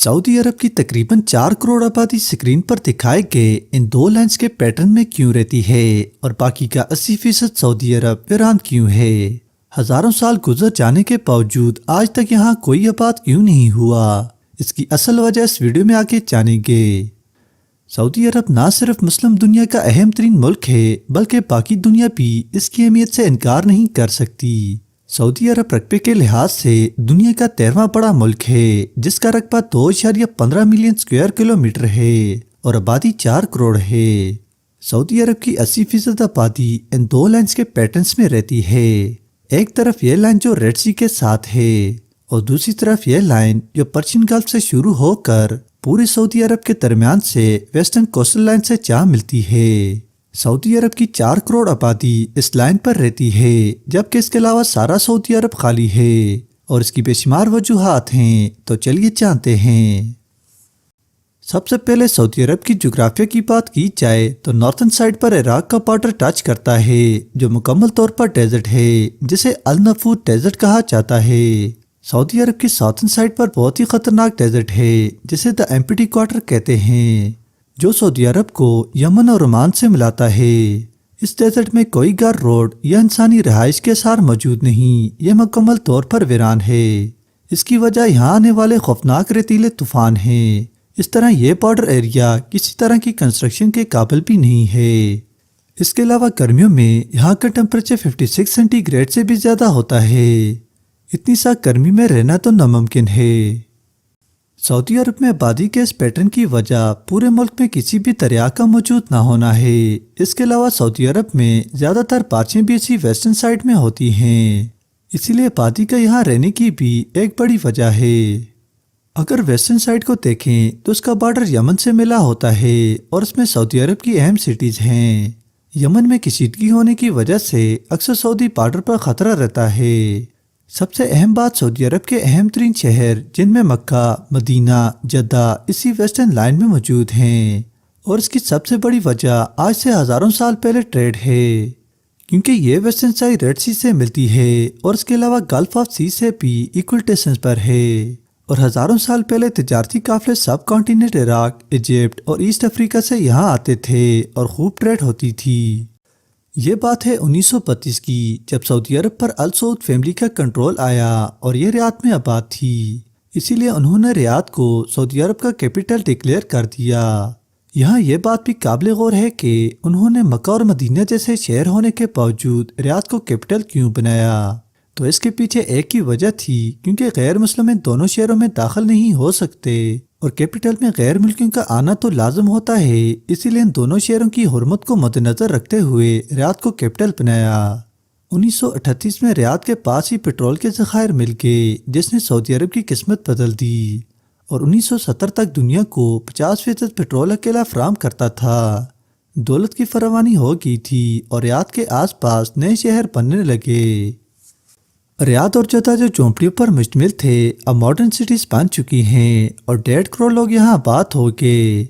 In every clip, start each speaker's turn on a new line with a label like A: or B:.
A: Saudi अरब की तकरीबन 4 करोड़ आबादी स्क्रीन पर दिखाए गए इन दो लैंड्स के पैटर्न में क्यों रहती है और बाकी का 80% सऊदी अरब वीरान क्यों है। हजारों साल गुजर जाने के बावजूद आज तक यहाँ कोई आबाद क्यों नहीं हुआ, इसकी असल वजह इस वीडियो में आगे जानेंगे। सऊदी अरब ना सिर्फ मुस्लिम दुनिया का अहम तरीन मुल्क है बल्कि बाकी दुनिया भी इसकी अहमियत से इनकार नहीं कर सकती। सऊदी अरब रकबे के लिहाज से दुनिया का 13वां बड़ा मुल्क है जिसका रकबा 2.15 मिलियन स्क्वायर किलोमीटर है और आबादी 4 करोड़ है। सऊदी अरब की 80% आबादी इन दो लाइन्स के पैटर्न्स में रहती है। एक तरफ यह लाइन जो रेड सी के साथ है और दूसरी तरफ यह लाइन जो पर्शियन गल्फ से शुरू होकर पूरे सऊदी अरब के दरमियान से वेस्टर्न कोस्टल लाइन से जा मिलती है। सऊदी अरब की 4 करोड़ आबादी इस लाइन पर रहती है, जबकि इसके अलावा सारा सऊदी अरब खाली है और इसकी बेशुमार वजूहात हैं। तो चलिए जानते हैं। सबसे पहले सऊदी अरब की जोग्राफिया की बात की जाए तो नॉर्थन साइड पर इराक का बॉर्डर टच करता है जो मुकम्मल तौर पर डेजर्ट है जिसे अल नफूर डेजर्ट कहा जाता है। सऊदी अरब की साउथर्न साइड पर बहुत ही खतरनाक डेजर्ट है जिसे द एम्प्टी क्वार्टर कहते हैं जो सऊदी अरब को यमन और ओमान से मिलाता है। इस डेजर्ट में कोई गार रोड या इंसानी रहाइश के आसार मौजूद नहीं, यह मुकम्मल तौर पर वीरान है। इसकी वजह यहाँ आने वाले खौफनाक रेतीले तूफान हैं। इस तरह यह बॉर्डर एरिया किसी तरह की कंस्ट्रक्शन के काबिल भी नहीं है। इसके अलावा गर्मियों में यहाँ का टेम्परेचर 56 सेंटीग्रेड से भी ज्यादा होता है। इतनी सा गर्मी में रहना तो नामुमकिन है। सऊदी अरब में आबादी के इस पैटर्न की वजह पूरे मुल्क में किसी भी दरिया का मौजूद ना होना है। इसके अलावा सऊदी अरब में ज्यादातर बारिशें भी इसी वेस्टर्न साइड में होती हैं, इसीलिए आबादी का यहाँ रहने की भी एक बड़ी वजह है। अगर वेस्टर्न साइड को देखें तो उसका बॉर्डर यमन से मिला होता है और इसमें सऊदी अरब की अहम सिटीज हैं। यमन में कशीदगी होने की वजह से अक्सर सऊदी बॉर्डर पर खतरा रहता है। सबसे अहम बात सऊदी अरब के अहम तरीन शहर जिनमें मक्का, मदीना, जद्दा इसी वेस्टर्न लाइन में मौजूद हैं और इसकी सबसे बड़ी वजह आज से हजारों साल पहले ट्रेड है, क्योंकि ये वेस्टर्न साइड रेड सी से मिलती है और इसके अलावा गल्फ ऑफ सी से भी इक्वल डिस्टेंस पर है और हजारों साल पहले तिजारती काफिले सब कॉन्टिनेंट इराक, इजिप्ट और ईस्ट अफ्रीका से यहाँ आते थे और खूब ट्रेड होती थी। ये बात है 1932 की, जब सऊदी अरब पर अल सऊद फैमिली का कंट्रोल आया और ये रियाद में आबाद थी। इसीलिए उन्होंने रियाद को सऊदी अरब का कैपिटल डिक्लेयर कर दिया। यहाँ ये बात भी काबिल गौर है कि उन्होंने मक्का और मदीना जैसे शहर होने के बावजूद रियाद को कैपिटल क्यों बनाया। तो इसके पीछे एक ही वजह थी, क्योंकि गैर मुस्लिम इन दोनों शहरों में दाखिल नहीं हो सकते और कैपिटल में गैर मुल्कियों का आना तो लाजम होता है। इसीलिए इन दोनों शहरों की हुर्मत को मद्देनजर रखते हुए रियाद को कैपिटल बनाया। 1938 में रियाद के पास ही पेट्रोल के ज़खायर मिल गए जिसने सऊदी अरब की किस्मत बदल दी और 1970 तक दुनिया को 50% पेट्रोल अकेला फराहम करता था। दौलत की फरावानी हो गई थी और रियाद के आसपास नए शहर बनने लगे। रियाद और जद्दा जो झोंपड़ियों पर मुश्तमिल थे अब मॉडर्न सिटीज बन चुकी हैं और 1.5 करोड़ लोग यहाँ आबाद हो गए।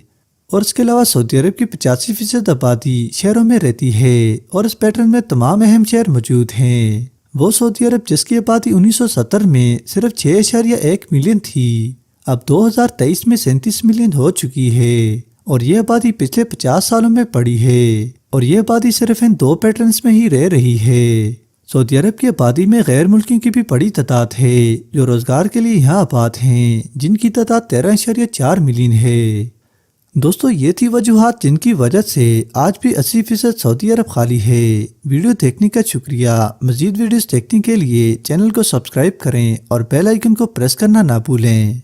A: और इसके अलावा सऊदी अरब की 85% आबादी शहरों में रहती है और इस पैटर्न में तमाम अहम शहर मौजूद हैं। वो सऊदी अरब जिसकी आबादी 1970 में सिर्फ 6.1 मिलियन थी, अब 2023 में 37 मिलियन हो चुकी है और ये आबादी पिछले 50 सालों में बढ़ी है और ये आबादी सिर्फ इन दो पैटर्न्स में ही रह रही है। सऊदी अरब की आबादी में गैर मुल्कियों की भी बड़ी तादाद है जो रोजगार के लिए यहाँ आबाद हैं, जिनकी तादाद 13.4 मिलियन है। दोस्तों ये थी वजूहात जिनकी वजह से आज भी 80% सऊदी अरब खाली है। वीडियो देखने का शुक्रिया। मजीद वीडियोस देखने के लिए चैनल को सब्सक्राइब करें और बेल आइकन को प्रेस करना ना भूलें।